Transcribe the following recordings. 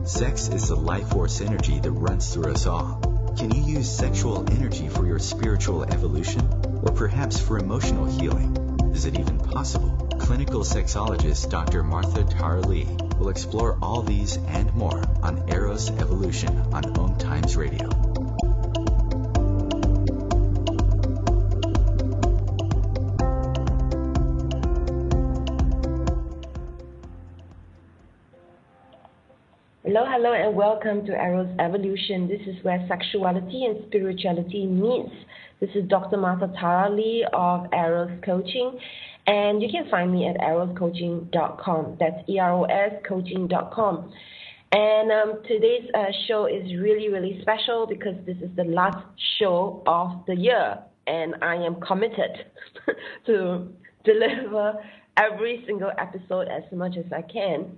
Sex is the life force energy that runs through us all. Can you use sexual energy for your spiritual evolution? Or perhaps for emotional healing? Is it even possible? Clinical sexologist Dr. Martha Tara Lee will explore all these and more on Eros Evolution on OMTimes Radio. Hello, and welcome to Eros Evolution. This is where sexuality and spirituality meets. This is Dr. Marshall Cavendish of Eros Coaching, and you can find me at eroscoaching.com. That's eroscoaching.com. And today's show is really special because this is the last show of the year, and I am committed to deliver every single episode as much as I can.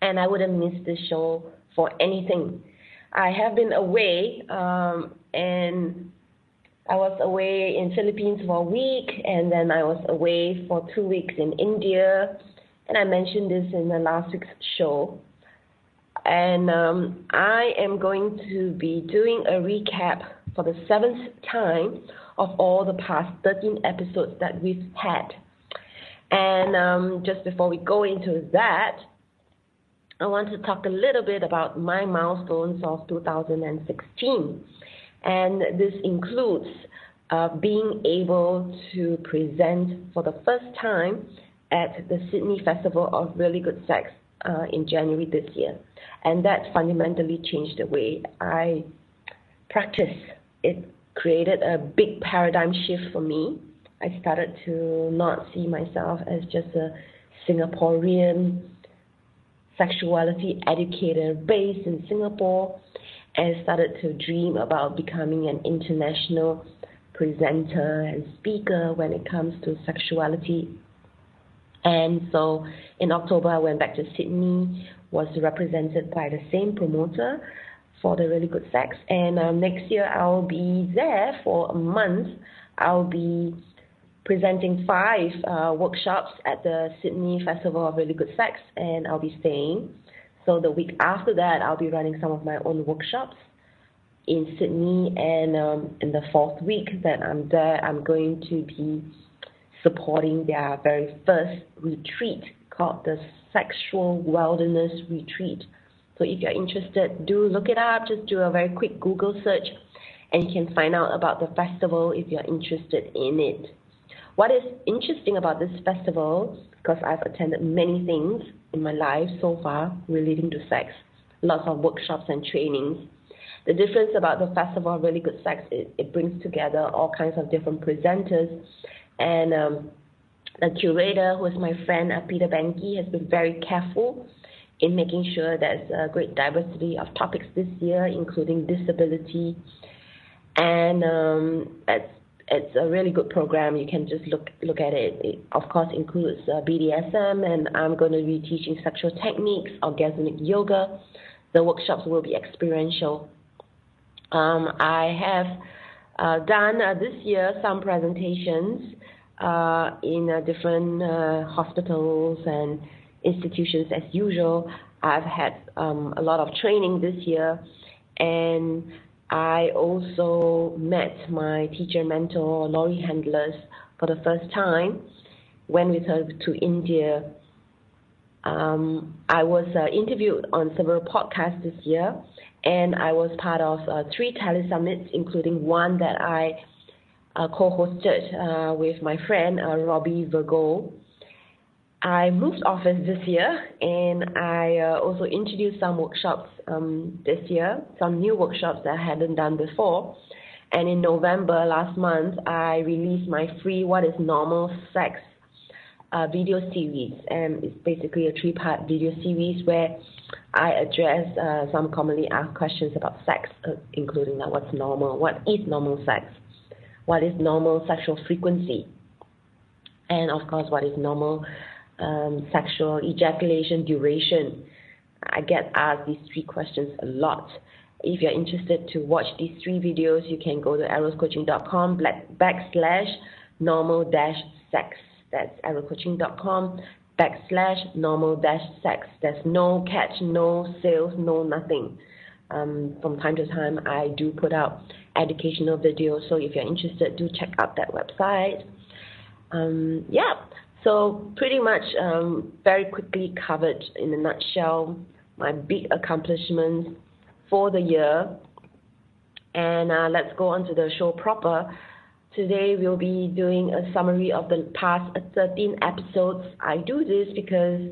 And I wouldn't miss this show for anything. I have been away, and I was away in Philippines for a week, and then I was away for 2 weeks in India, and I mentioned this in the last week's show. And I am going to be doing a recap for the 7th time of all the past 13 episodes that we've had. And just before we go into that, I want to talk a little bit about my milestones of 2016. And this includes being able to present for the first time at the Sydney Festival of Really Good Sex in January this year. And that fundamentally changed the way I practice. It created a big paradigm shift for me. I started to not see myself as just a Singaporean sexuality educator based in Singapore, and started to dream about becoming an international presenter and speaker when it comes to sexuality. And so in October, I went back to Sydney, was represented by the same promoter for the Really Good Sex. And next year, I'll be there for a month. I'll be presenting 5 workshops at the Sydney Festival of Really Good Sex, and I'll be staying. So the week after that, I'll be running some of my own workshops in Sydney, and in the 4th week that I'm there, I'm going to be supporting their very first retreat called the Sexual Wilderness Retreat. So if you're interested, do look it up. Just do a very quick Google search, and you can find out about the festival if you're interested in it. What is interesting about this festival, because I've attended many things in my life so far relating to sex, lots of workshops and trainings. The difference about the Festival of Really Good Sex, it brings together all kinds of different presenters. And the curator, who is my friend Peter Benke, has been very careful in making sure there's a great diversity of topics this year, including disability. And it's a really good program. You can just look at it. It, of course, includes BDSM, and I'm going to be teaching sexual techniques, orgasmic yoga. The workshops will be experiential. I have done this year some presentations in different hospitals and institutions as usual. I've had a lot of training this year, and I also met my teacher mentor, Laurie Handlers, for the first time. Went with her to India. I was interviewed on several podcasts this year, and I was part of 3 telesummits, including one that I co-hosted with my friend, Robbie Virgo. I moved office this year, and I also introduced some workshops this year, some new workshops that I hadn't done before. And in November last month, I released my free What is Normal Sex video series. And it's basically a 3-part video series where I address some commonly asked questions about sex, including what's normal, what is normal sex, what is normal sexual frequency, and of course, what is normal sexual ejaculation duration. I get asked these 3 questions a lot. If you're interested to watch these 3 videos, you can go to eroscoaching.com/normal-sex. That's eroscoaching.com /normal-sex. There's no catch, no sales, no nothing. From time to time, I do put out educational videos, so if you're interested, do check out that website. Yeah, so pretty much very quickly covered in a nutshell my big accomplishments for the year. And let's go on to the show proper. Today we'll be doing a summary of the past 13 episodes. I do this because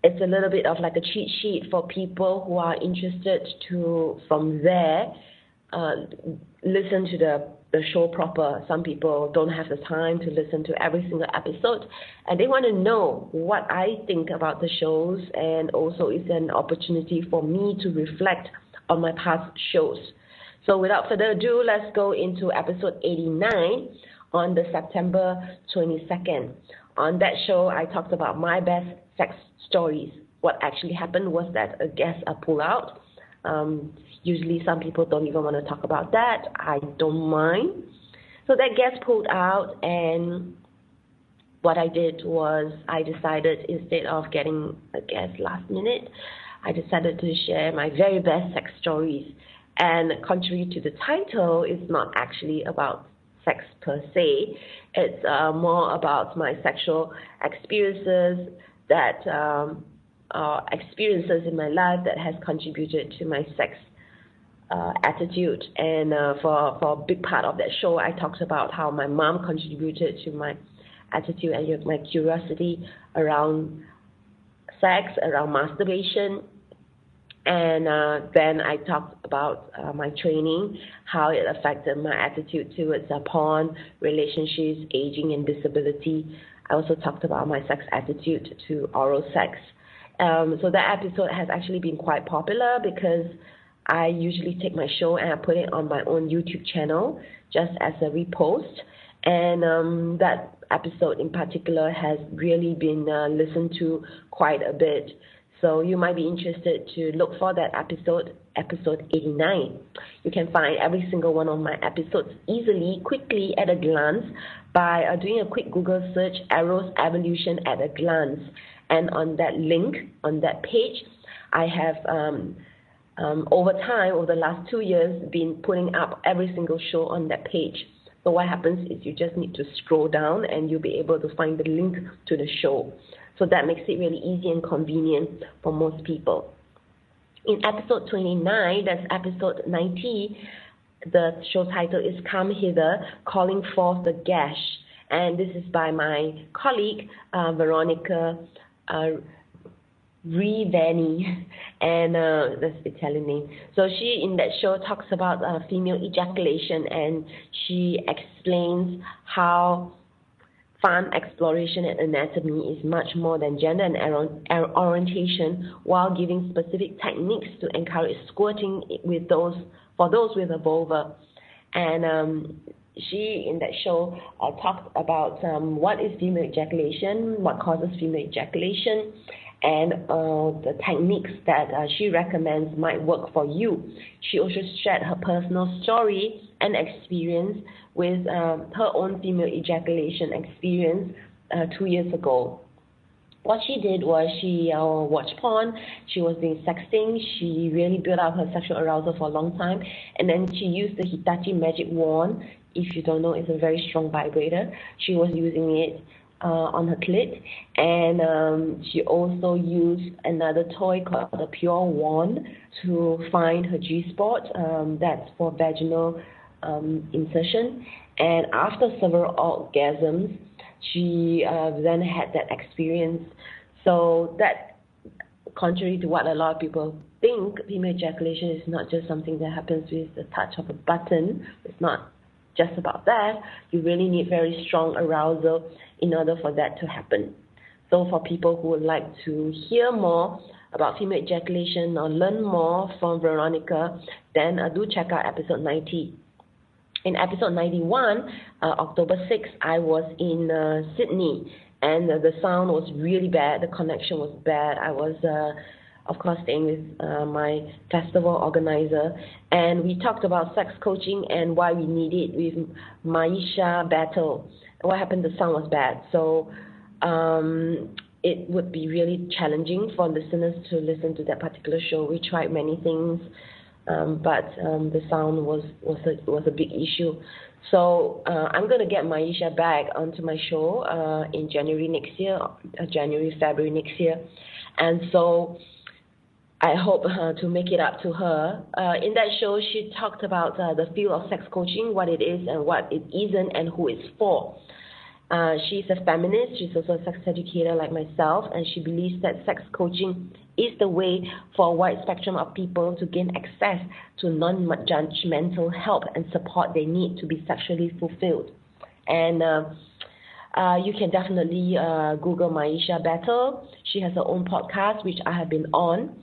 it's a little bit of like a cheat sheet for people who are interested to, from there, listen to the show proper. Some people don't have the time to listen to every single episode, and they want to know what I think about the shows, and also it's an opportunity for me to reflect on my past shows. So without further ado, let's go into episode 89 on the September 22nd. On that show, I talked about my best sex stories. What actually happened was that a guest pulled out. Usually some people don't even want to talk about that. I don't mind. So that guest pulled out, and what I did was I decided, instead of getting a guest last minute, I decided to share my very best sex stories. And contrary to the title, it's not actually about sex per se. It's more about my sexual experiences experiences in my life that has contributed to my sex attitude. And for a big part of that show, I talked about how my mom contributed to my attitude and my curiosity around sex, around masturbation. And then I talked about my training, how it affected my attitude towards porn, relationships, aging, and disability. I also talked about my sex attitude to oral sex. So that episode has actually been quite popular because I usually take my show and I put it on my own YouTube channel just as a repost. And that episode in particular has really been listened to quite a bit. So you might be interested to look for that episode 89. You can find every single one of my episodes easily, quickly, at a glance by doing a quick Google search, Eros Evolution at a glance. And on that link, on that page, I have, over time, over the last 2 years, been putting up every single show on that page. So what happens is you just need to scroll down and you'll be able to find the link to the show. So that makes it really easy and convenient for most people. In episode 29, that's episode 90, the show title is Come Hither, Calling Forth the Gash. And this is by my colleague, Veronica Rivani, and that's Italian name. So she, in that show, talks about female ejaculation, and she explains how fun exploration and anatomy is much more than gender and orientation, while giving specific techniques to encourage squirting for those with a vulva. And she, in that show, talked about what is female ejaculation, what causes female ejaculation, and the techniques that she recommends might work for you. She also shared her personal story and experience with her own female ejaculation experience 2 years ago. What she did was she watched porn, she was doing sexting, she really built up her sexual arousal for a long time, and then she used the Hitachi magic wand. If you don't know, it's a very strong vibrator. She was using it on her clit, and she also used another toy called the Pure Wand to find her G-spot. That's for vaginal insertion. And after several orgasms, she then had that experience. So that, contrary to what a lot of people think, female ejaculation is not just something that happens with the touch of a button. It's not just about that. You really need very strong arousal in order for that to happen. So for people who would like to hear more about female ejaculation or learn more from Veronica, then do check out episode 90. In episode 91, October 6th, I was in Sydney, and the sound was really bad, the connection was bad. I was, of course, staying with my festival organizer, and we talked about sex coaching and why we need it with Malaysia battle. What happened, the sound was bad. So it would be really challenging for listeners to listen to that particular show. We tried many things, but the sound was a big issue. So I'm going to get Maisha back onto my show in January next year, February next year. And so I hope to make it up to her. In that show, she talked about the field of sex coaching, what it is and what it isn't, and who it's for. She's a feminist. She's also a sex educator like myself, and she believes that sex coaching is the way for a wide spectrum of people to gain access to non-judgmental help and support they need to be sexually fulfilled. And you can definitely Google Maisha Battle. She has her own podcast, which I have been on,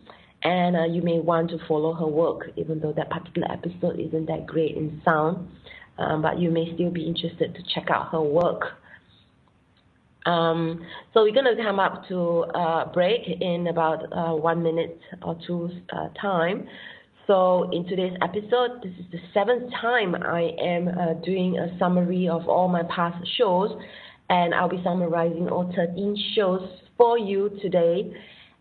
and you may want to follow her work, even though that particular episode isn't that great in sound, but you may still be interested to check out her work. So we're going to come up to a break in about 1 minute or two time. So in today's episode, this is the 7th time I am doing a summary of all my past shows, and I'll be summarizing all 13 shows for you today.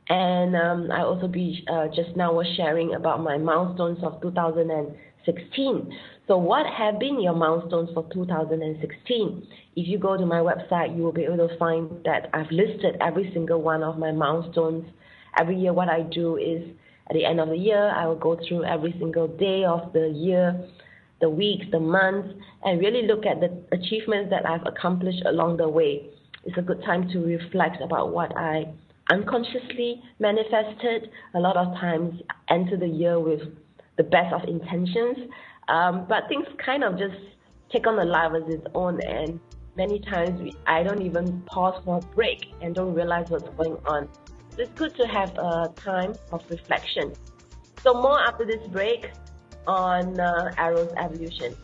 And I also be just now was sharing about my milestones of 2016. So what have been your milestones for 2016? If you go to my website, you will be able to find that I've listed every single one of my milestones. Every year what I do is at the end of the year, I will go through every single day of the year, the weeks, the months, and really look at the achievements that I've accomplished along the way. It's a good time to reflect about what I unconsciously manifested. A lot of times enter the year with the best of intentions, but things kind of just take on a life of its own, and many times I don't even pause for a break and don't realize what's going on. So it's good to have a time of reflection. So more after this break on Eros Evolution.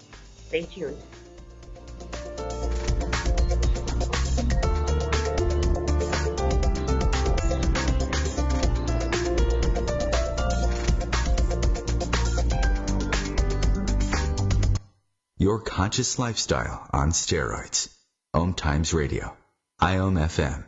Stay tuned. Your conscious lifestyle on steroids. OMTimes Radio. IOM FM.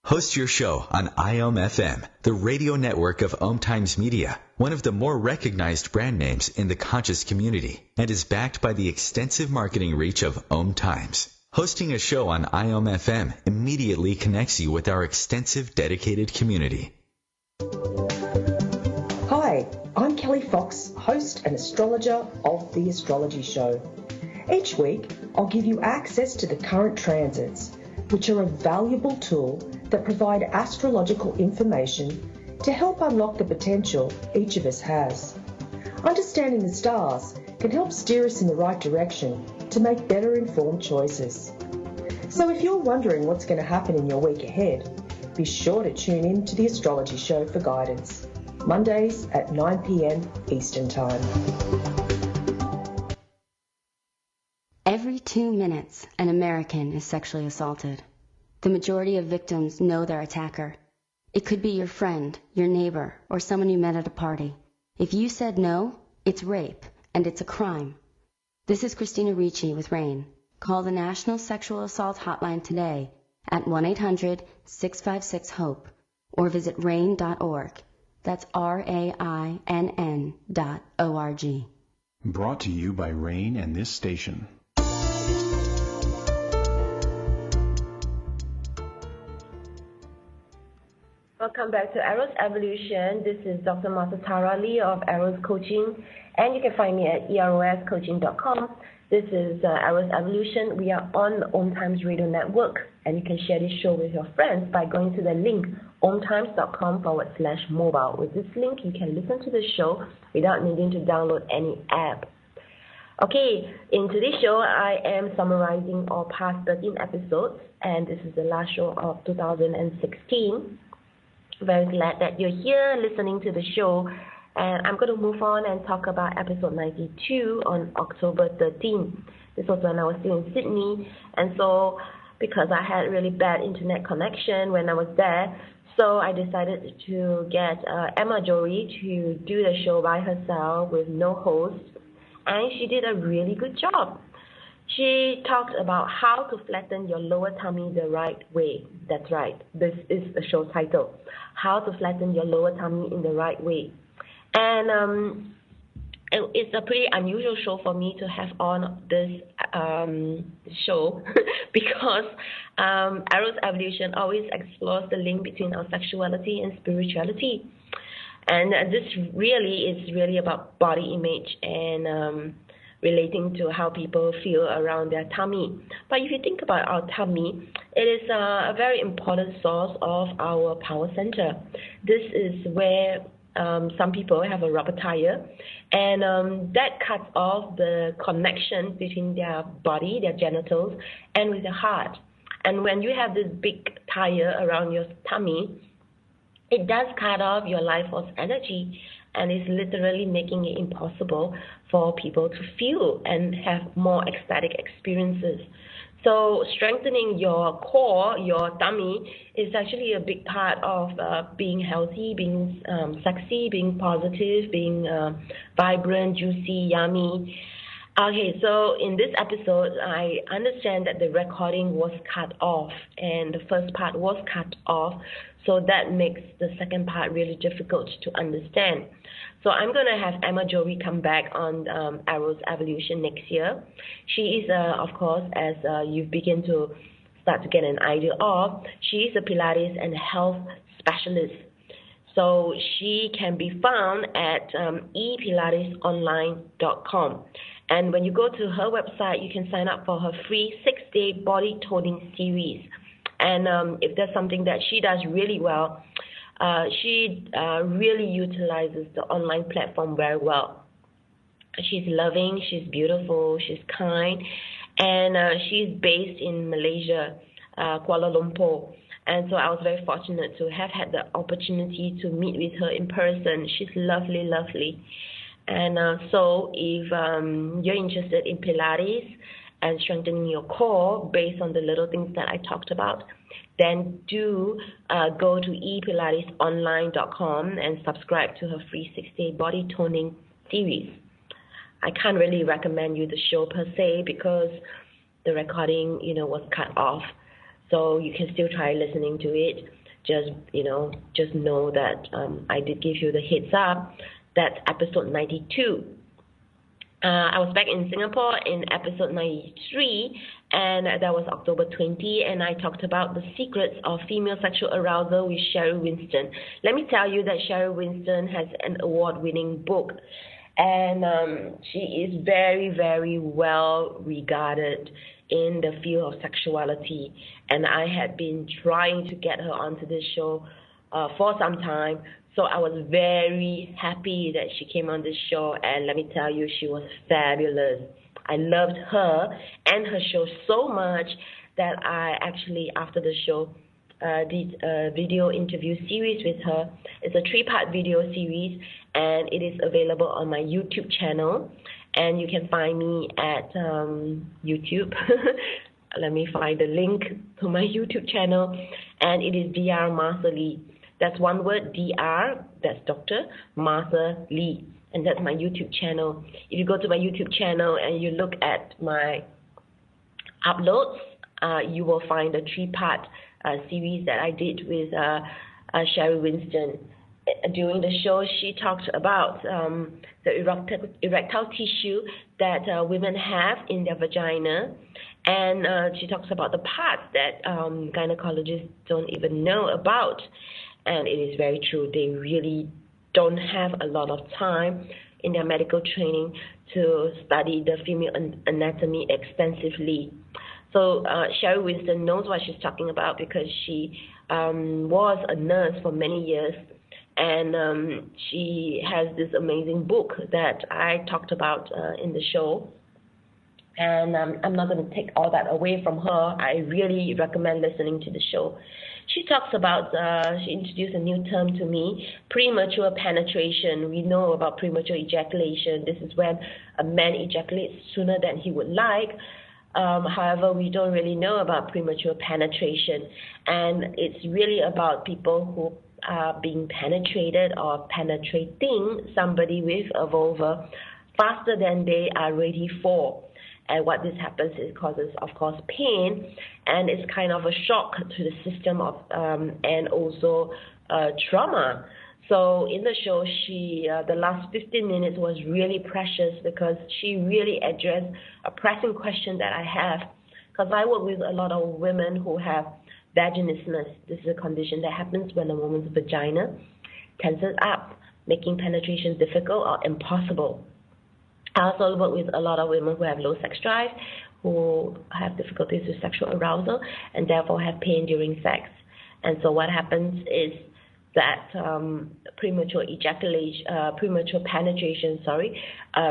Host your show on IOM FM, the radio network of OMTimes Media, one of the more recognized brand names in the conscious community, and is backed by the extensive marketing reach of OMTimes. Hosting a show on IOM FM immediately connects you with our extensive dedicated community. Hi, I'm Kelly Fox, host and astrologer of The Astrology Show. Each week, I'll give you access to the current transits, which are a valuable tool that provide astrological information to help unlock the potential each of us has. Understanding the stars can help steer us in the right direction to make better informed choices. So if you're wondering what's going to happen in your week ahead, be sure to tune in to The Astrology Show for guidance. Mondays at 9 p.m. Eastern Time. Every 2 minutes, an American is sexually assaulted. The majority of victims know their attacker. It could be your friend, your neighbor, or someone you met at a party. If you said no, it's rape, and it's a crime. This is Christina Ricci with RAIN. Call the National Sexual Assault Hotline today at 1-800-656-HOPE or visit RAIN.org. That's RAINN.org. Brought to you by RAIN and this station. Welcome back to Eros Evolution. This is Dr. Martha Tara Lee of Eros Coaching, and you can find me at eroscoaching.com. This is Eros Evolution. We are on the OMTimes Radio Network, and you can share this show with your friends by going to the link omtimes.com/mobile. With this link, you can listen to the show without needing to download any app. Okay, in today's show, I am summarizing all past 13 episodes, and this is the last show of 2016. Very glad that you're here listening to the show, and I'm going to move on and talk about episode 92 on October 13th. This was when I was still in Sydney, and so because I had really bad internet connection when I was there, so I decided to get Emma Jory to do the show by herself with no host, and she did a really good job. She talked about how to flatten your lower tummy the right way. That's right. This is the show title, How to Flatten Your Lower Tummy in the Right Way. And it's a pretty unusual show for me to have on this show because Eros Evolution always explores the link between our sexuality and spirituality. And this really is about body image and relating to how people feel around their tummy. But if you think about our tummy, it is a very important source of our power center. This is where some people have a rubber tire, and that cuts off the connection between their body, their genitals, and with the heart. And when you have this big tire around your tummy, it does cut off your life force energy, and it's literally making it impossible for people to feel and have more ecstatic experiences. So strengthening your core, your tummy, is actually a big part of being healthy, being sexy, being positive, being vibrant, juicy, yummy. Okay, so in this episode, I understand that the recording was cut off and the first part was cut off, so that makes the second part really difficult to understand. So I'm going to have Emma Jory come back on Eros Evolution next year. She is, of course, as you begin to start to get an idea of, she is a Pilates and health specialist. So she can be found at epilatesonline.com. And when you go to her website, you can sign up for her free 6-day body toning series. And if there's something that she does really well, she really utilizes the online platform very well. She's loving, she's beautiful, she's kind, and she's based in Malaysia, Kuala Lumpur. And so I was very fortunate to have had the opportunity to meet with her in person. She's lovely, lovely. And so if you're interested in Pilates and strengthening your core based on the little things that I talked about, then do go to epilatesonline.com and subscribe to her free 6-day body toning series. I can't really recommend you the show per se because the recording, was cut off. So you can still try listening to it. Just know that I did give you the heads up. That's episode 92. I was back in Singapore in episode 93, and that was October 20, and I talked about the secrets of female sexual arousal with Sherry Winston. Let me tell you that Sherry Winston has an award-winning book, and she is very, very well regarded in the field of sexuality, and I had been trying to get her onto this show for some time. So I was very happy that she came on this show, and let me tell you, she was fabulous. I loved her and her show so much that I actually, after the show, did a video interview series with her. It's a 3-part video series, and it is available on my YouTube channel, and you can find me at YouTube. Let me find the link to my YouTube channel, and it is Dr. Martha Lee. That's one word, Dr., that's Dr. Martha Lee, and that's my YouTube channel. If you go to my YouTube channel and you look at my uploads, you will find a 3-part series that I did with Sherry Winston. During the show, she talked about the erectile tissue that women have in their vagina, and she talks about the parts that gynecologists don't even know about. And it is very true. They really don't have a lot of time in their medical training to study the female anatomy extensively. So Sherry Winston knows what she's talking about because she was a nurse for many years, and she has this amazing book that I talked about in the show. And I'm not going to take all that away from her. I really recommend listening to the show. She talks about, she introduced a new term to me, premature penetration. We know about premature ejaculation. This is when a man ejaculates sooner than he would like. However, we don't really know about premature penetration. And it's really about people who are being penetrated or penetrating somebody with a vulva faster than they are ready for. And what this happens, it causes, of course, pain, and it's kind of a shock to the system of and also trauma. So in the show, the last 15 minutes was really precious because she really addressed a pressing question that I have. Because I work with a lot of women who have vaginismus. This is a condition that happens when a woman's vagina tenses up, making penetration difficult or impossible. I also work with a lot of women who have low sex drive, who have difficulties with sexual arousal, and therefore have pain during sex. And so what happens is that premature penetration,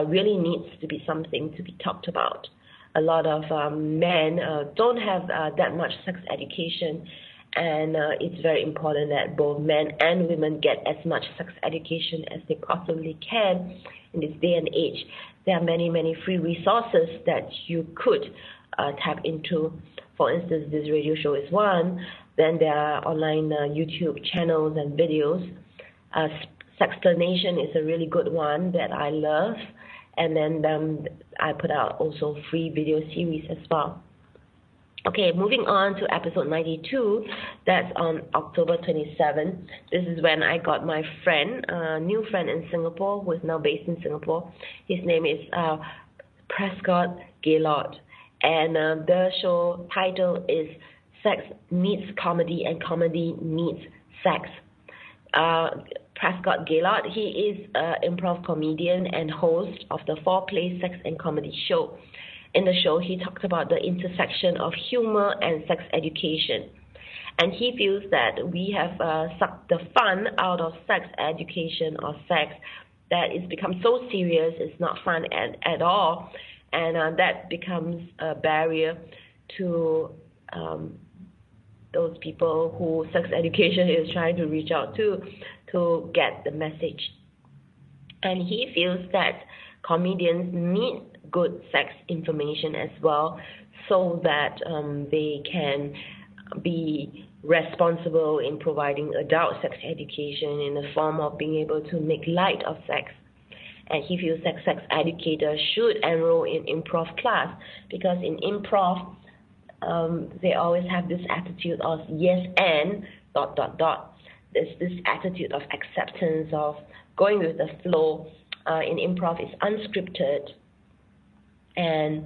really needs to be something to be talked about. A lot of men don't have that much sex education, and it's very important that both men and women get as much sex education as they possibly can in this day and age. There are many, many free resources that you could tap into. For instance, this radio show is one. Then there are online YouTube channels and videos. Sexplanation is a really good one that I love. And then I put out also free video series as well. Okay, moving on to episode 92. That's on October 27. This is when I got my friend, new friend in Singapore, who is now based in Singapore. His name is Prescott Gaylord. And the show title is Sex Meets Comedy and Comedy Meets Sex. Prescott Gaylord, he is an improv comedian and host of the Foreplay Sex and Comedy Show. In the show, he talked about the intersection of humor and sex education. And he feels that we have sucked the fun out of sex education or sex, that it's become so serious, it's not fun at all. And that becomes a barrier to those people who sex education is trying to reach out to get the message. And he feels that comedians need good sex information as well, so that they can be responsible in providing adult sex education in the form of being able to make light of sex. And he feels that sex educators should enroll in improv class, because in improv, they always have this attitude of yes and ... There's this attitude of acceptance, of going with the flow. In improv, it's unscripted. And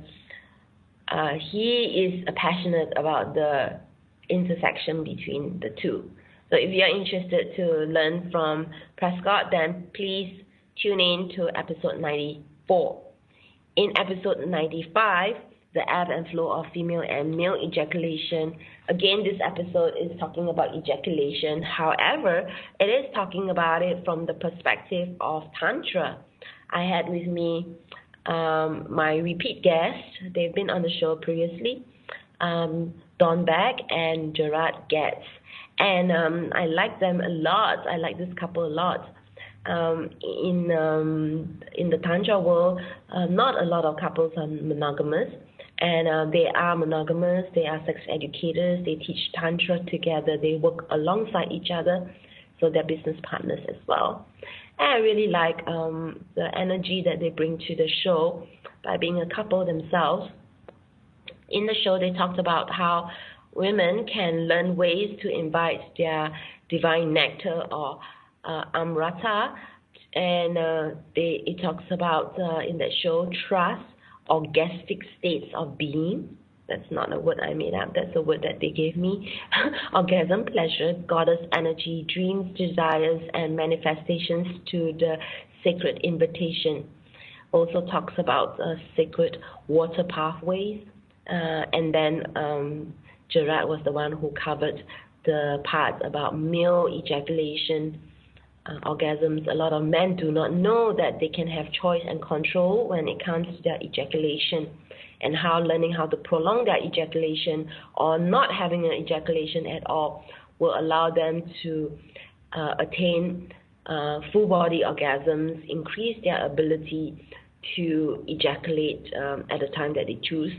he is passionate about the intersection between the two. So if you're interested to learn from Prescott, then please tune in to episode 94. In episode 95, the ebb and flow of female and male ejaculation. Again, this episode is talking about ejaculation. However, it is talking about it from the perspective of Tantra. I had with me my repeat guests. They've been on the show previously, Don Beck and Gerard Getz. And I like them a lot. I like this couple a lot. In the Tantra world, not a lot of couples are monogamous. And they are monogamous, they are sex educators, they teach Tantra together, they work alongside each other, so they're business partners as well. And I really like the energy that they bring to the show by being a couple themselves. In the show, they talked about how women can learn ways to invite their divine nectar or amrata, and it talks about, in that show, trust, orgastic states of being. That's not a word I made up, that's a word that they gave me. Orgasm, pleasure, goddess energy, dreams, desires, and manifestations to the sacred invitation. Also talks about sacred water pathways. And then Gerard was the one who covered the part about male ejaculation, orgasms. A lot of men do not know that they can have choice and control when it comes to their ejaculation, and how learning how to prolong their ejaculation or not having an ejaculation at all will allow them to attain full body orgasms, increase their ability to ejaculate at the time that they choose.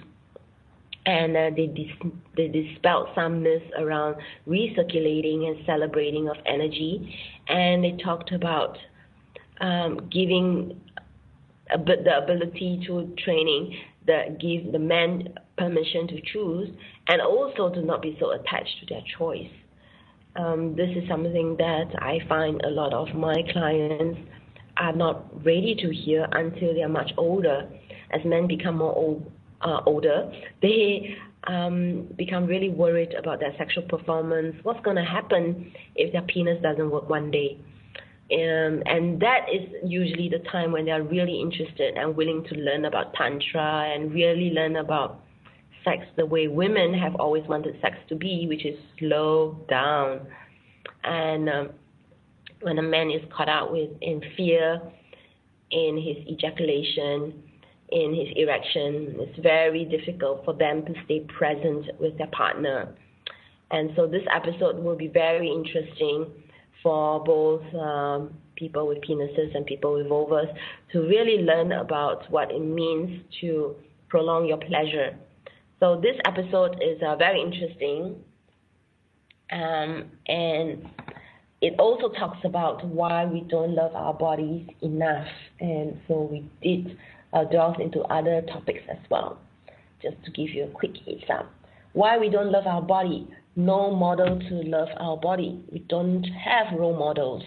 And they dispelled some myths around recirculating and celebrating of energy. And they talked about giving the ability to training that give the men permission to choose, and also to not be so attached to their choice. This is something that I find a lot of my clients are not ready to hear until they are much older. As men become more older, they become really worried about their sexual performance. What's going to happen if their penis doesn't work one day? And that is usually the time when they are really interested and willing to learn about Tantra and really learn about sex the way women have always wanted sex to be, which is slow down. And when a man is caught out in fear, in his ejaculation, in his erection, it's very difficult for them to stay present with their partner. And so this episode will be very interesting for both people with penises and people with vulvas to really learn about what it means to prolong your pleasure. So this episode is very interesting, and it also talks about why we don't love our bodies enough. And so we did delve into other topics as well, just to give you a quick heads up. Why we don't love our body. No model to love our body. We don't have role models.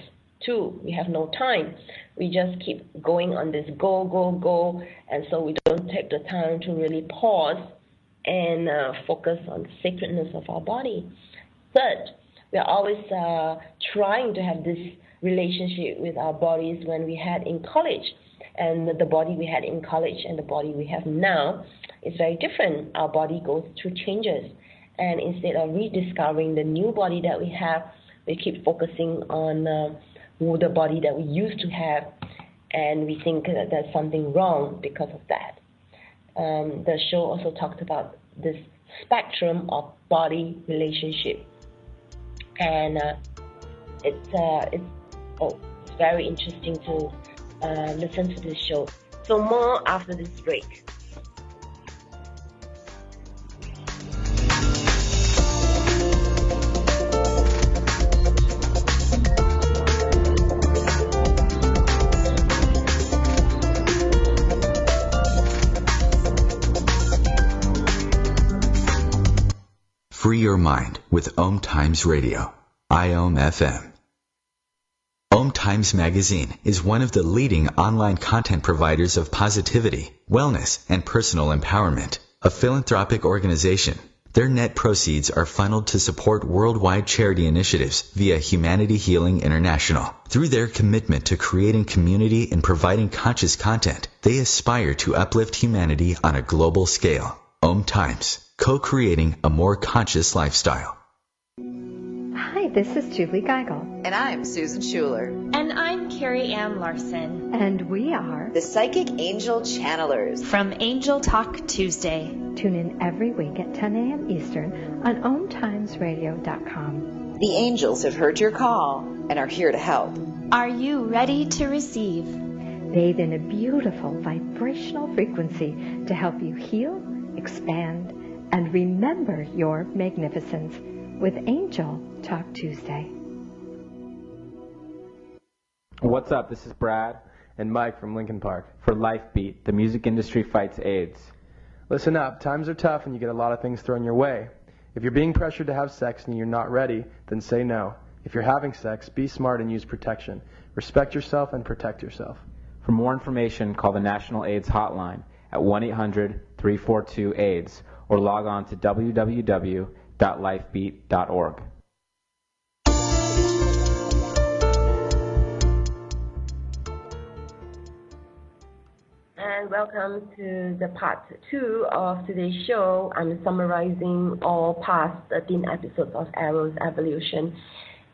2, we have no time. We just keep going on this go, and so we don't take the time to really pause and focus on the sacredness of our body. 3rd, we are always trying to have this relationship with our bodies when we had in college. And the body we had in college and the body we have now is very different. Our body goes through changes. And instead of rediscovering the new body that we have, we keep focusing on the body that we used to have, and we think that there's something wrong because of that. The show also talked about this spectrum of body relationship, and it's very interesting to listen to this show. So more after this break. Free your mind with OMTimes Radio, IOM FM. OMTimes Magazine is one of the leading online content providers of positivity, wellness, and personal empowerment. A philanthropic organization, their net proceeds are funneled to support worldwide charity initiatives via Humanity Healing International. Through their commitment to creating community and providing conscious content, they aspire to uplift humanity on a global scale. OMTimes, co-creating a more conscious lifestyle. Hi, this is Julie Geigel. And I'm Susan Schuler. And I'm Carrie Ann Larson. And we are the Psychic Angel Channelers from Angel Talk Tuesday. Tune in every week at 10 a.m. Eastern on OMTimesRadio.com. The angels have heard your call and are here to help. Are you ready to receive? Bathe in a beautiful vibrational frequency to help you heal, expand, and remember your magnificence with Angel Talk Tuesday. What's up? This is Brad and Mike from Lincoln Park for Life Beat, the music industry fights AIDS. Listen up, times are tough and you get a lot of things thrown your way. If you're being pressured to have sex and you're not ready, then say no. If you're having sex, be smart and use protection. Respect yourself and protect yourself. For more information, call the National AIDS Hotline at 1-800-342-AIDS or log on to www.lifebeat.org. And welcome to the part 2 of today's show. I'm summarizing all past 13 episodes of Eros Evolution.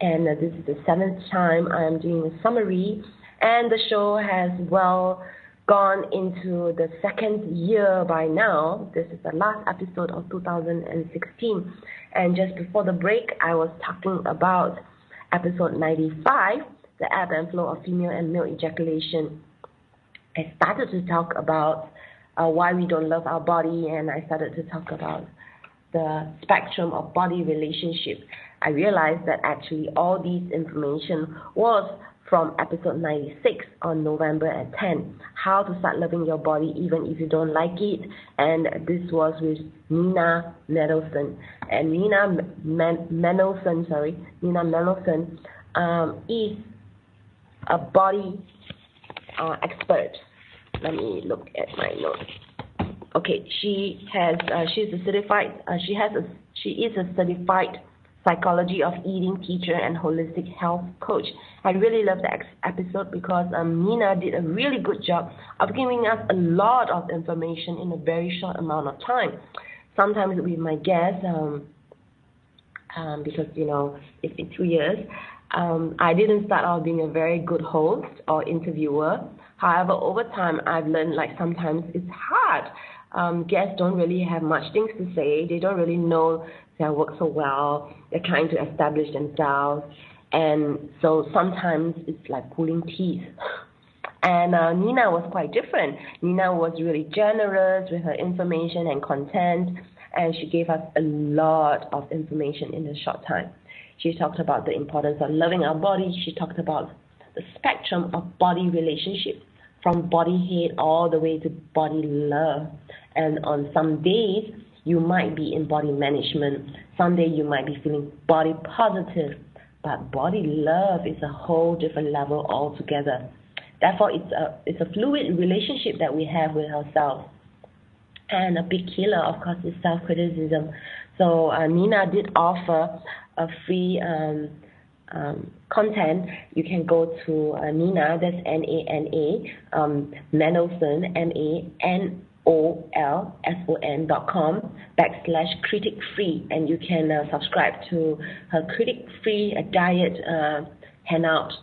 And this is the 7th time I am doing a summary. And the show has gone into the 2nd year by now. This is the last episode of 2016. And just before the break, I was talking about episode 95, the ebb and flow of female and male ejaculation. I started to talk about why we don't love our body, and I started to talk about the spectrum of body relationship. I realized that actually all these information was from episode 96 on November at 10, How to Start Loving Your Body Even If You Don't Like It. And this was with Nina Mendelsohn. And Nina Mendelsohn is a body expert. Let me look at my notes. Okay, she is a certified psychology of eating teacher and holistic health coach. I really love the episode because Nina did a really good job of giving us a lot of information in a very short amount of time. Sometimes with my guests, because it's been 2 years, I didn't start out being a very good host or interviewer. However, over time, I've learned sometimes it's hard. Guests don't really have much things to say. They don't really know their work so well. They're trying to establish themselves. And so sometimes it's like pulling teeth. And Nina was quite different. Nina was really generous with her information and content. And she gave us a lot of information in a short time. She talked about the importance of loving our body. She talked about the spectrum of body relationships, from body hate all the way to body love. And on some days, you might be in body management. Some days you might be feeling body positive. But body love is a whole different level altogether. Therefore, it's a fluid relationship that we have with ourselves. And a big killer, of course, is self-criticism. So Nina did offer a free content. You can go to Nina, that's Nana, Mendelsohn, MANOLSON.com/critic-free, and you can subscribe to her critic-free diet handout.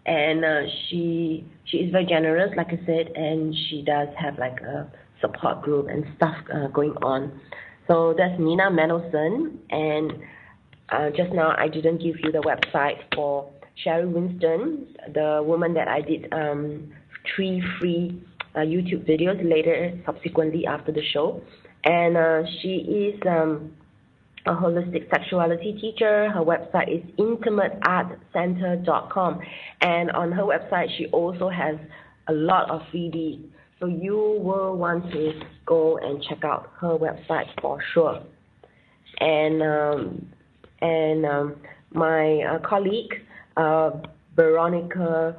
And she is very generous, like I said, and she does have a support group and stuff going on. So that's Nina Mendelsohn. And just now I didn't give you the website for Sherry Winston, the woman that I did 3 free YouTube videos later, subsequently after the show. And she is a holistic sexuality teacher. Her website is intimateartcenter.com. And on her website, she also has a lot of freebies. So you will want to go and check out her website for sure. And my colleague, Veronica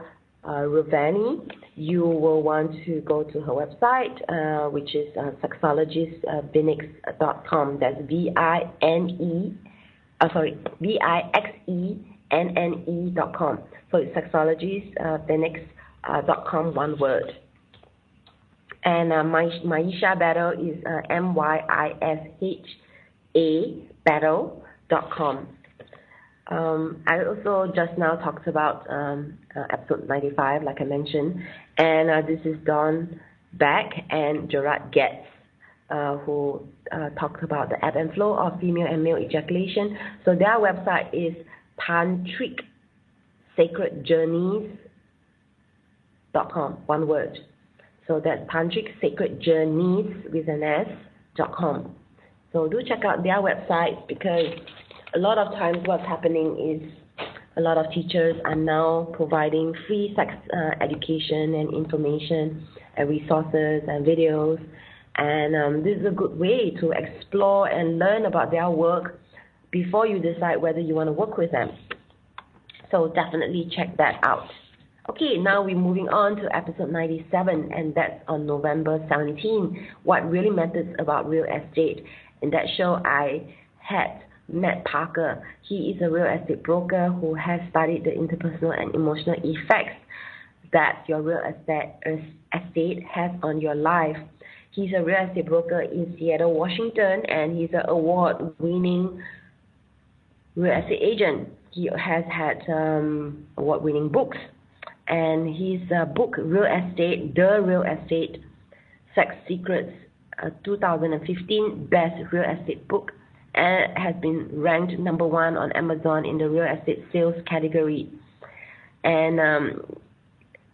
Ravani, you will want to go to her website, which is sexologistphoenix.com. That's VIXENNE.com. So it's sexologistphoenix.com, one word. And Maisha Battle is MYISHA battle.com. I also just now talked about episode 95, like I mentioned, and this is Dawn Beck and Gerard Getz, who talked about the ebb and flow of female and male ejaculation. So their website is tantricsacredjourneys.com, one word. So that's tantricsacredjourneys with an S.com. So do check out their websites, because a lot of times what's happening is a lot of teachers are now providing free sex education and information and resources and videos. And this is a good way to explore and learn about their work before you decide whether you want to work with them. So definitely check that out. Okay, now we're moving on to episode 97, and that's on November 17, What Really Matters About Real Estate. In that show, I had Matt Parker. He is a real estate broker who has studied the interpersonal and emotional effects that your real estate has on your life. He's a real estate broker in Seattle, Washington, and he's an award-winning real estate agent. He has had award-winning books. And his book, The Real Estate Sex Secrets, 2015 Best Real Estate Book, and has been ranked #1 on Amazon in the real estate sales category. And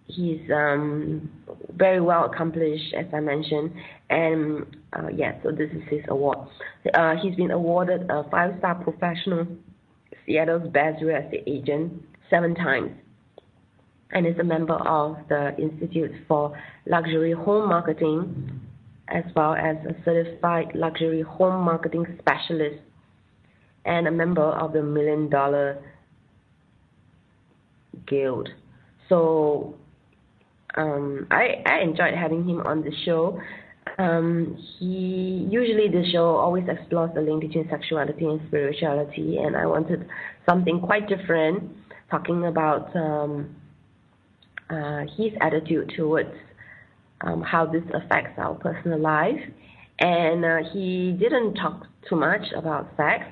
he's very well accomplished, as I mentioned. And so this is his award. He's been awarded a 5-star professional, Seattle's best real estate agent, 7 times. and is a member of the Institute for Luxury Home Marketing, as well as a certified luxury home marketing specialist, and a member of the $1 Million Guild. So I enjoyed having him on the show. Usually the show always explores the link between sexuality and spirituality, and I wanted something quite different, talking about his attitude towards how this affects our personal life. And he didn't talk too much about sex,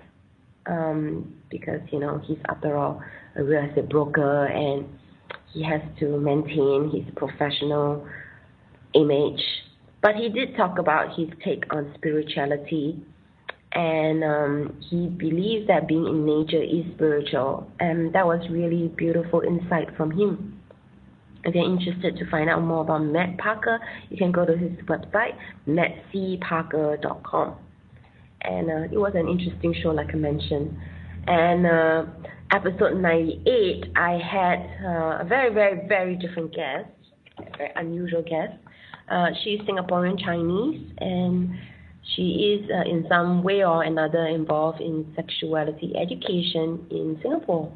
because, you know, he's after all a real estate broker, and he has to maintain his professional image. But he did talk about his take on spirituality, and he believes that being in nature is spiritual, and that was really beautiful insight from him. If you're interested to find out more about Matt Parker, you can go to his website, mattcparker.com. And it was an interesting show, like I mentioned. And episode 98, I had a very, very, very different guest, a very unusual guest. She's Singaporean Chinese, and she is in some way or another involved in sexuality education in Singapore.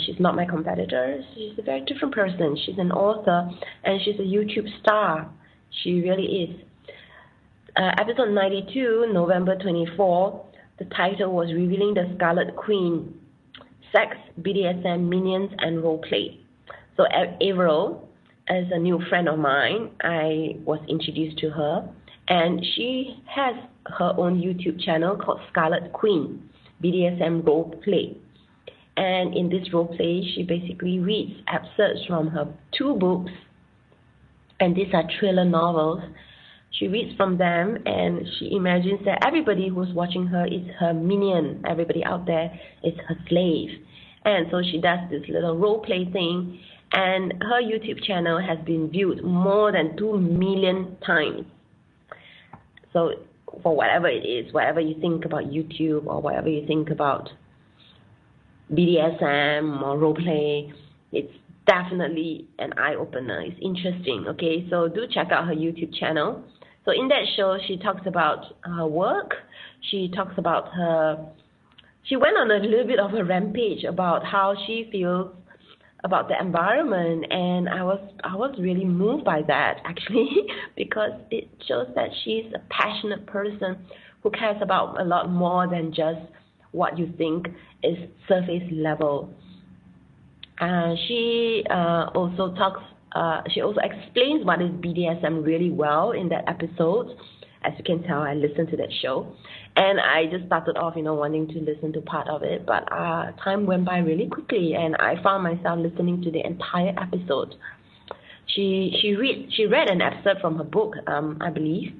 She's not my competitor. She's a very different person. She's an author, and she's a YouTube star. She really is. Episode 92, November 24, the title was Revealing the Scarlet Queen, Sex, BDSM, Minions, and Roleplay. So Avril is a new friend of mine. I was introduced to her, and she has her own YouTube channel called Scarlet Queen, BDSM Roleplay. And in this roleplay, she basically reads excerpts from her 2 books, and these are thriller novels. She reads from them, and she imagines that everybody who's watching her is her minion. Everybody out there is her slave. And so she does this little role-play thing, and her YouTube channel has been viewed more than 2 million times. So for whatever it is, whatever you think about YouTube, or whatever you think about BDSM or roleplay, it's definitely an eye-opener. It's interesting, okay? So do check out her YouTube channel. So in that show, she talks about her work. She talks about she went on a little bit of a rampage about how she feels about the environment, and I was really moved by that, actually, because it shows that she's a passionate person who cares about a lot more than just what you think is surface level. She also explains what is BDSM really well in that episode. As you can tell, I listened to that show, and I just started off, wanting to listen to part of it, but time went by really quickly, and I found myself listening to the entire episode. She read an excerpt from her book, I believe,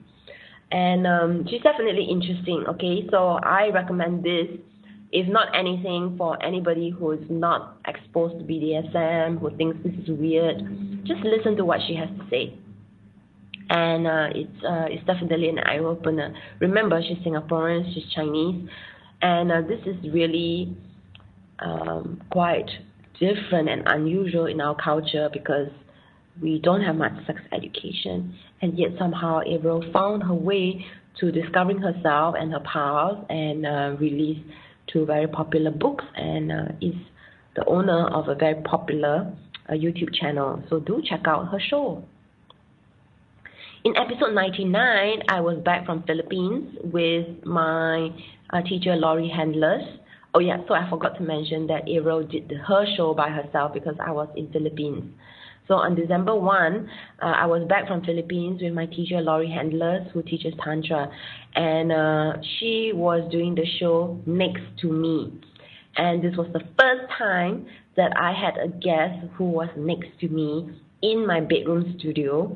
and she's definitely interesting. Okay, so I recommend this, if not anything, for anybody who is not exposed to BDSM, who thinks this is weird. Just listen to what she has to say. And it's definitely an eye-opener. Remember, she's Singaporean, she's Chinese, and this is really quite different and unusual in our culture, because we don't have much sex education, and yet somehow Avril found her way to discovering herself and her powers, and released 2 very popular books, and is the owner of a very popular YouTube channel. So do check out her show. In episode 99, I was back from Philippines with my teacher, Laurie Handlers. Oh yeah, so I forgot to mention that Avril did her show by herself because I was in Philippines. So on December 1, I was back from Philippines with my teacher, Laurie Handlers, who teaches Tantra. And she was doing the show next to me. And this was the first time that I had a guest who was next to me in my bedroom studio.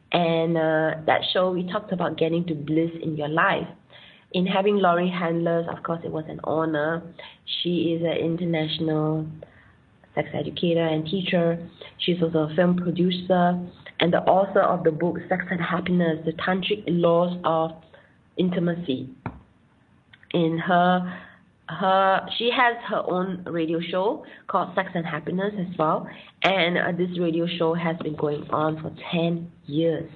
And that show, we talked about getting to bliss in your life. In having Laurie Handlers, of course, it was an honor. She is an international sex educator and teacher. She's also a film producer and the author of the book Sex and Happiness, The Tantric Laws of Intimacy. In her She has her own radio show called Sex and Happiness as well, and this radio show has been going on for 10 years.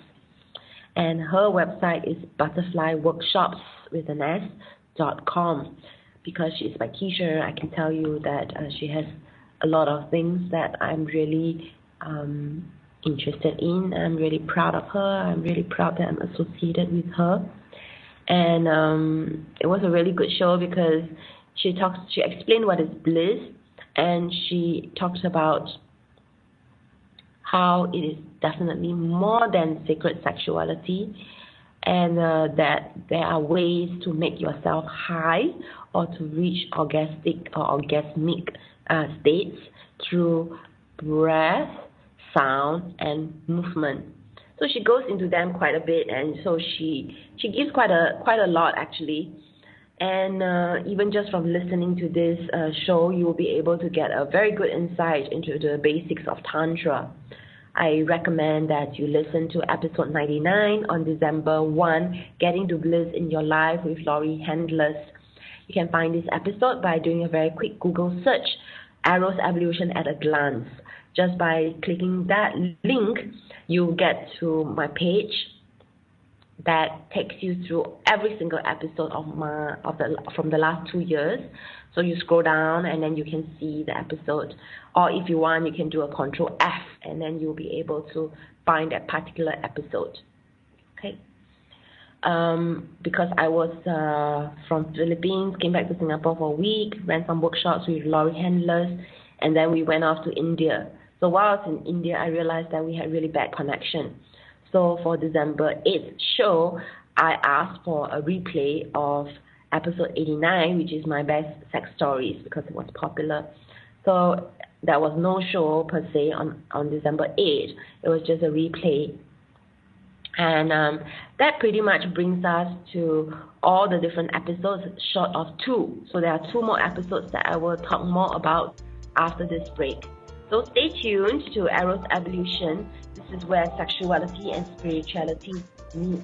And her website is butterflyworkshops.com. Because she's my teacher, I can tell you that she has a lot of things that I'm really interested in. I'm really proud of her. I'm really proud that I'm associated with her. And it was a really good show because she explained what is bliss, and she talks about how it is definitely more than sacred sexuality, and that there are ways to make yourself high or to reach orgasmic states through breath, sound, and movement. So she goes into them quite a bit, and so she gives quite a lot actually. And even just from listening to this show, you will be able to get a very good insight into the basics of Tantra. I recommend that you listen to episode 99 on December 1, Getting to Bliss in Your Life with Laurie Handlers. You can find this episode by doing a very quick Google search, Eros Evolution at a Glance. Just by clicking that link, you get to my page that takes you through every single episode from the last 2 years. So you scroll down and then you can see the episode. Or if you want, you can do a Control F and then you'll be able to find that particular episode. Okay. Because I was from Philippines, came back to Singapore for a week, ran some workshops with Laurie Handlers, and then we went off to India. So while I was in India, I realized that we had really bad connection. So for December 8th show, I asked for a replay of episode 89, which is my best sex stories, because it was popular. So there was no show per se on December 8th. It was just a replay. And that pretty much brings us to all the different episodes short of 2. So there are 2 more episodes that I will talk more about after this break. So stay tuned to Eros Evolution. This is where sexuality and spirituality meet.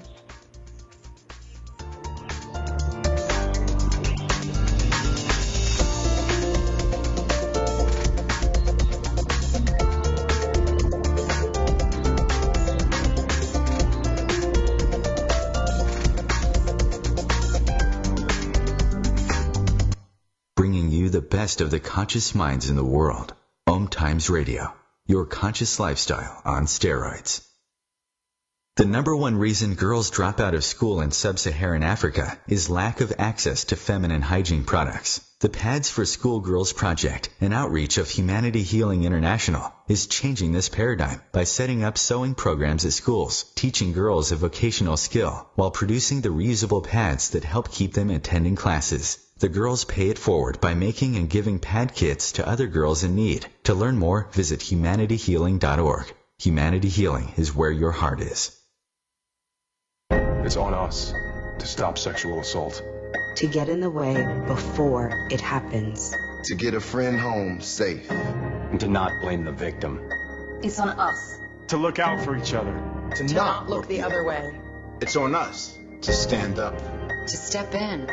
Bringing you the best of the conscious minds in the world. OMTimes Radio, your conscious lifestyle on steroids. The number one reason girls drop out of school in sub-Saharan Africa is lack of access to feminine hygiene products. The Pads for Schoolgirls Project, an outreach of Humanity Healing International, is changing this paradigm by setting up sewing programs at schools, teaching girls a vocational skill, while producing the reusable pads that help keep them attending classes. The girls pay it forward by making and giving pad kits to other girls in need. To learn more, visit humanityhealing.org. Humanity Healing is where your heart is. It's on us to stop sexual assault. To get in the way before it happens. To get a friend home safe. And to not blame the victim. It's on us. To look out for each other. To not look the other way. It's on us to stand up. To step in.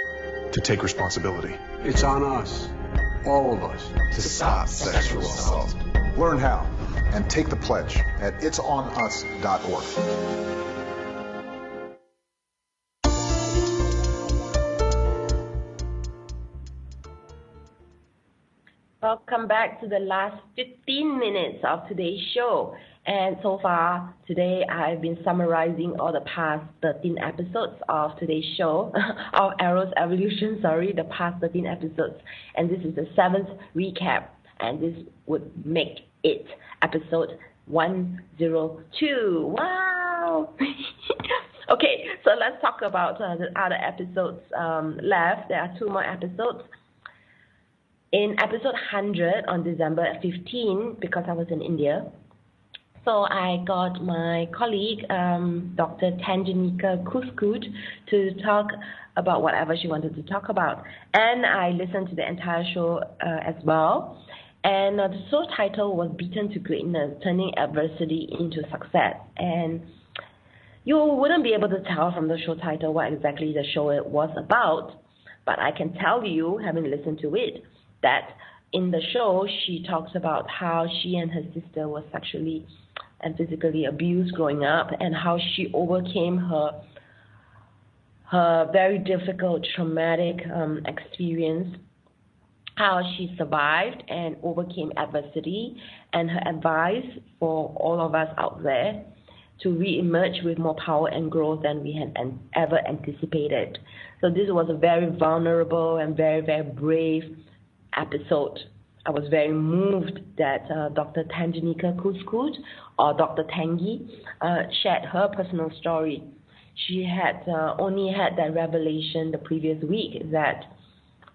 To take responsibility. It's on us, all of us, to stop sexual assault. Learn how and take the pledge at itsonus.org. Welcome back to the last 15 minutes of today's show. And so far, today, I've been summarizing all the past 13 episodes of today's show, of Eros Evolution, the past 13 episodes. And this is the 7th recap, and this would make it episode 102. Wow! Okay, so let's talk about the other episodes left. There are 2 more episodes. In episode 100 on December 15, because I was in India, so I got my colleague, Dr. Tanjanika Kuskut, to talk about whatever she wanted to talk about. And I listened to the entire show as well. And the show title was Beaten to Greatness, Turning Adversity into Success. And you wouldn't be able to tell from the show title what exactly the show was about. But I can tell you, having listened to it, that in the show, she talks about how she and her sister were sexually and physically abused growing up, and how she overcame her very difficult, traumatic experience, how she survived and overcame adversity, and her advice for all of us out there to re-emerge with more power and growth than we had ever anticipated. So this was a very vulnerable and very, very brave episode. I was very moved that Dr. Tanjanika Kuskut, or Dr. Tangi, shared her personal story. She had only had that revelation the previous week that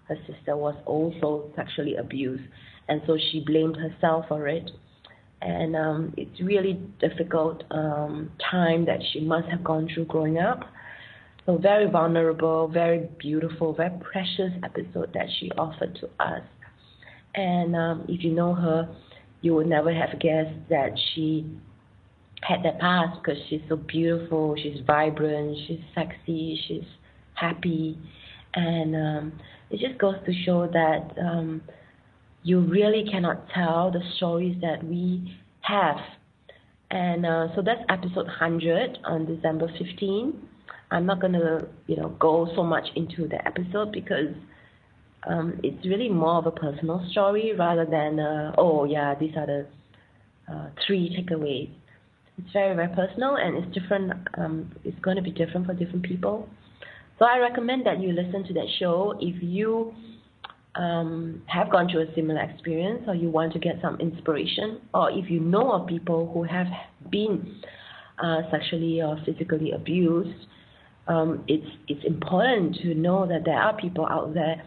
her sister was also sexually abused, and so she blamed herself for it. And it's really difficult time that she must have gone through growing up. So very vulnerable, very beautiful, very precious episode that she offered to us. And if you know her, you would never have guessed that she had that past, because she's so beautiful, she's vibrant, she's sexy, she's happy. And it just goes to show that you really cannot tell the stories that we have. And so that's episode 100 on December 15. I'm not going to, go so much into the episode, because it's really more of a personal story rather than, these are the 3 takeaways. It's very, very personal, and it's different. It's going to be different for different people. So I recommend that you listen to that show if you have gone through a similar experience, or you want to get some inspiration, or if you know of people who have been sexually or physically abused. It's important to know that there are people out there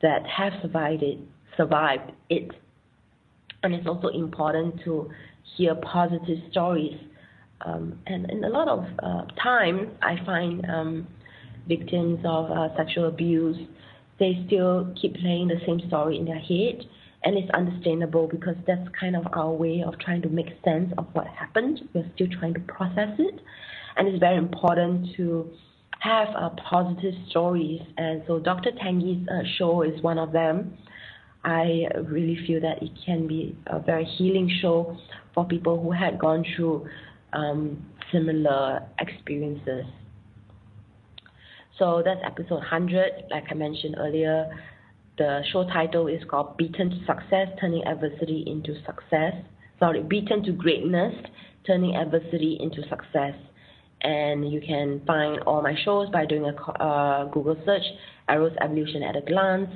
that have survived it. And it's also important to hear positive stories. And a lot of times I find victims of sexual abuse, they still keep playing the same story in their head, and it's understandable, because that's kind of our way of trying to make sense of what happened. We're still trying to process it, and it's very important to have positive stories. And so Dr. Tangi's show is one of them. I really feel that it can be a very healing show for people who had gone through similar experiences. So that's episode 100. Like I mentioned earlier, the show title is called Beaten to Success, Turning Adversity into Success. Beaten to Greatness, Turning Adversity into Success. And you can find all my shows by doing a Google search, Eros Evolution at a glance.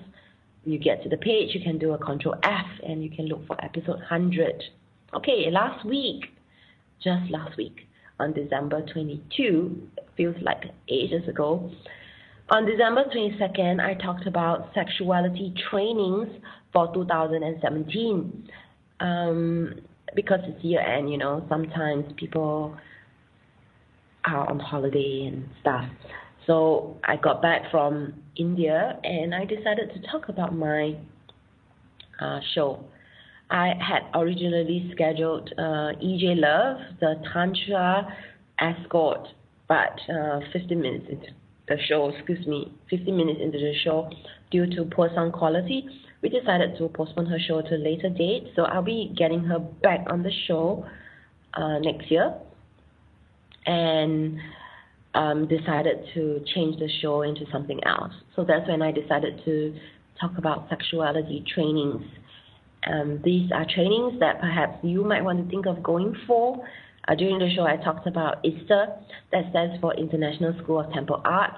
You get to the page, you can do a Control F, and you can look for episode 100. Okay, just last week, on December 22, feels like ages ago. On December 22nd, I talked about sexuality trainings for 2017. Because it's year end, sometimes people are on holiday and stuff. So I got back from India, and I decided to talk about my show. I had originally scheduled EJ Love, the Tantra Escort, but 15 minutes into the show, due to poor sound quality, we decided to postpone her show to a later date. So I'll be getting her back on the show next year, and decided to change the show into something else. So that's when I decided to talk about sexuality trainings. These are trainings that perhaps you might want to think of going for. During the show, I talked about ISTA, that stands for International School of Temple Arts.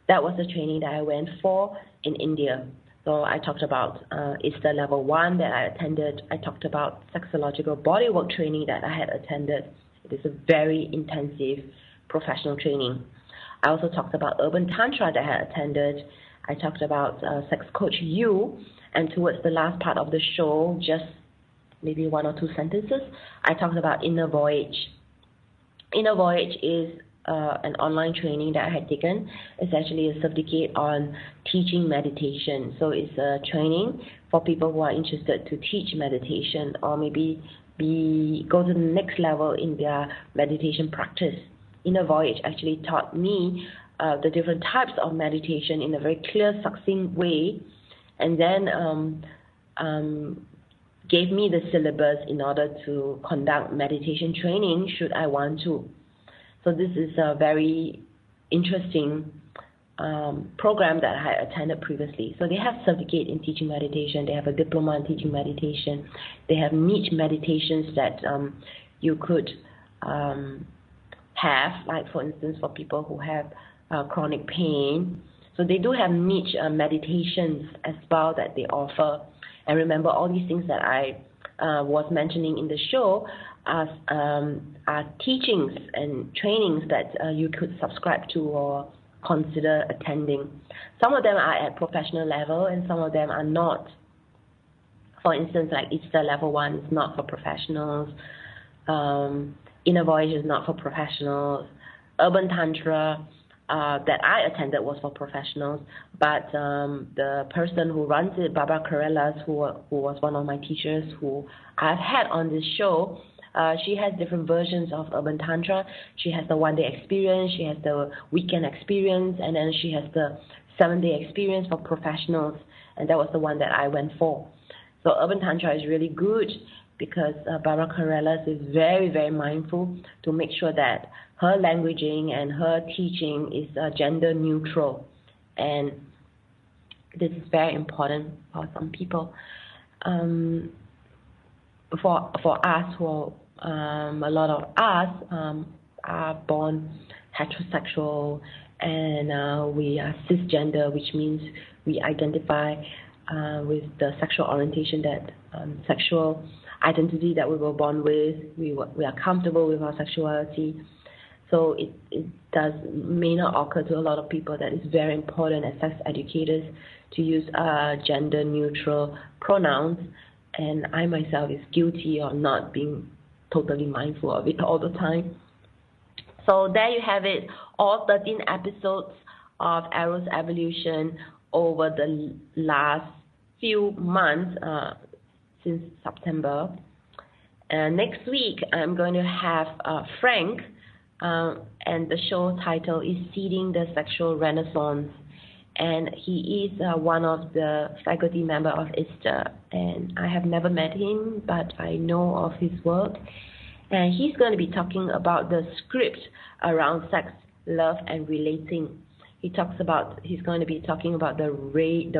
That was the training that I went for in India. So I talked about ISTA Level 1 that I attended. I talked about sexological bodywork training that I had attended. It is a very intensive professional training. I also talked about Urban Tantra that I had attended. I talked about Sex Coach You, and towards the last part of the show, just maybe 1 or 2 sentences, I talked about Inner Voyage. Inner Voyage is an online training that I had taken. It's actually a certificate on teaching meditation. So it's a training for people who are interested to teach meditation, or maybe go to the next level in their meditation practice. Inner Voyage actually taught me the different types of meditation in a very clear, succinct way, and then gave me the syllabus in order to conduct meditation training should I want to. So this is a very interesting program that I attended previously. So they have certificate in teaching meditation, they have a diploma in teaching meditation, they have niche meditations that you could have, like for instance for people who have chronic pain. So they do have niche meditations as well that they offer. And remember, all these things that I was mentioning in the show are teachings and trainings that you could subscribe to or consider attending. Some of them are at professional level and some of them are not. For instance, like ISTA level 1 is not for professionals. Inner Voyage is not for professionals. Urban Tantra that I attended was for professionals, but the person who runs it, Barbara Carellas, who was one of my teachers who I've had on this show, she has different versions of Urban Tantra. She has the one-day experience, she has the weekend experience, and then she has the 7-day experience for professionals, and that was the one that I went for. So Urban Tantra is really good because Barbara Carellas is very, very mindful to make sure that her languaging and her teaching is gender neutral. And this is very important for some people. For us, who a lot of us are born heterosexual, and we are cisgender, which means we identify with the sexual orientation that sexual identity that we were born with. We are comfortable with our sexuality. So it may not occur to a lot of people that it's very important as sex educators to use gender neutral pronouns, and I myself is guilty of not being totally mindful of it all the time. So there you have it, all 13 episodes of Eros Evolution over the last few months since September. Next week I'm going to have Frank, and the show title is Seeding the Sexual Renaissance, and he is one of the faculty member of ISTA, and I have never met him, but I know of his work, and he's going to be talking about the script around sex, love, and relating. He's going to be talking about the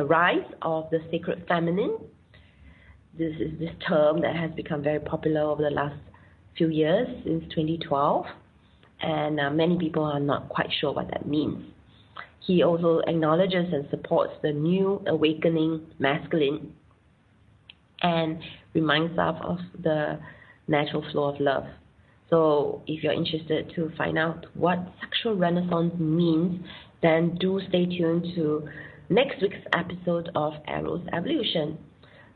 rise of the sacred feminine. This is this term that has become very popular over the last few years, since 2012. And many people are not quite sure what that means. He also acknowledges and supports the new awakening masculine and reminds us of the natural flow of love. So if you're interested to find out what sexual renaissance means, then do stay tuned to next week's episode of Eros Evolution.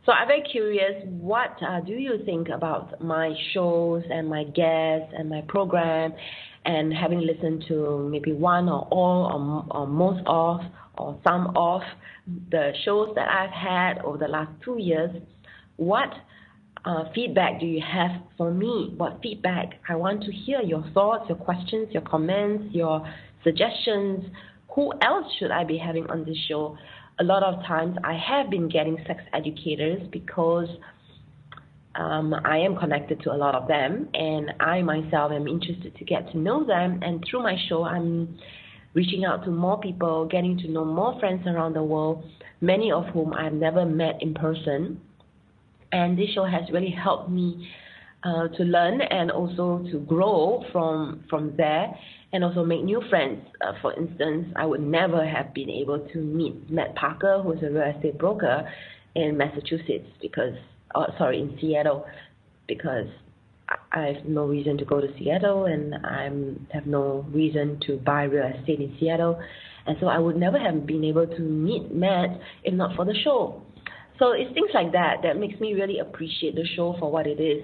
So I'm very curious, what do you think about my shows and my guests and my program, and having listened to maybe one or all or most of or some of the shows that I've had over the last 2 years? What feedback do you have for me? What feedback? I want to hear your thoughts, your questions, your comments, your suggestions. Who else should I be having on this show? A lot of times I have been getting sex educators because I am connected to a lot of them, and I myself am interested to get to know them, and through my show I'm reaching out to more people, getting to know more friends around the world, many of whom I've never met in person. And this show has really helped me to learn and also to grow from there, and also make new friends. For instance, I would never have been able to meet Matt Parker, who is a real estate broker in Massachusetts, in Seattle, because I have no reason to go to Seattle, and I have no reason to buy real estate in Seattle, and so I would never have been able to meet Matt if not for the show. So it's things like that that makes me really appreciate the show for what it is.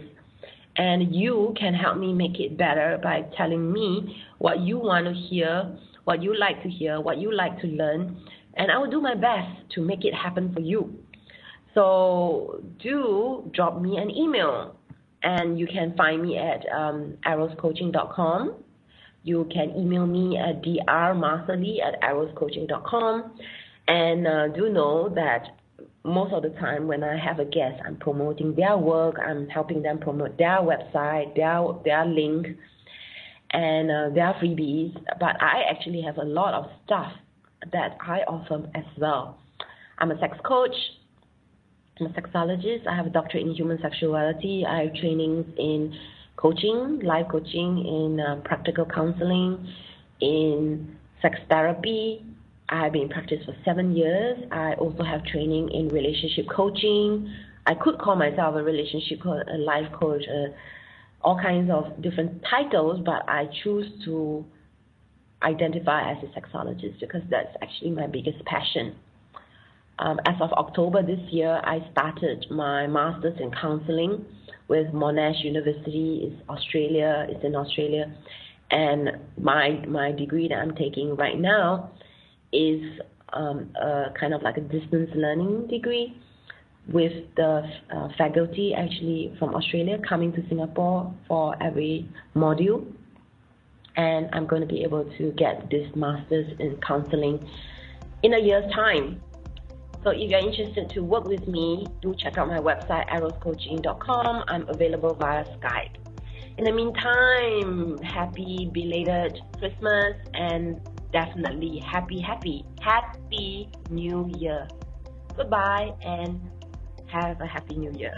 And you can help me make it better by telling me what you want to hear, what you like to hear, what you like to learn, and I will do my best to make it happen for you. So do drop me an email, and you can find me at eroscoaching.com. you can email me at drmarthalee@eroscoaching.com. And do know that most of the time when I have a guest, I'm promoting their work, I'm helping them promote their website, their link, and their freebies. But I actually have a lot of stuff that I offer as well. I'm a sex coach, I'm a sexologist, I have a doctorate in human sexuality, I have trainings in coaching, life coaching, in practical counseling, in sex therapy. I've been in practice for 7 years. I also have training in relationship coaching. I could call myself a relationship coach, a life coach, all kinds of different titles, but I choose to identify as a sexologist because that's actually my biggest passion. As of October this year, I started my master's in counseling with Monash University. It's in Australia. And my degree that I'm taking right now is kind of like a distance learning degree with the faculty actually from Australia coming to Singapore for every module. And I'm going to be able to get this master's in counseling in a year's time. So if you're interested to work with me, do check out my website, eroscoaching.com. I'm available via Skype. In the meantime, happy belated Christmas and definitely happy New Year. Goodbye and have a happy New Year.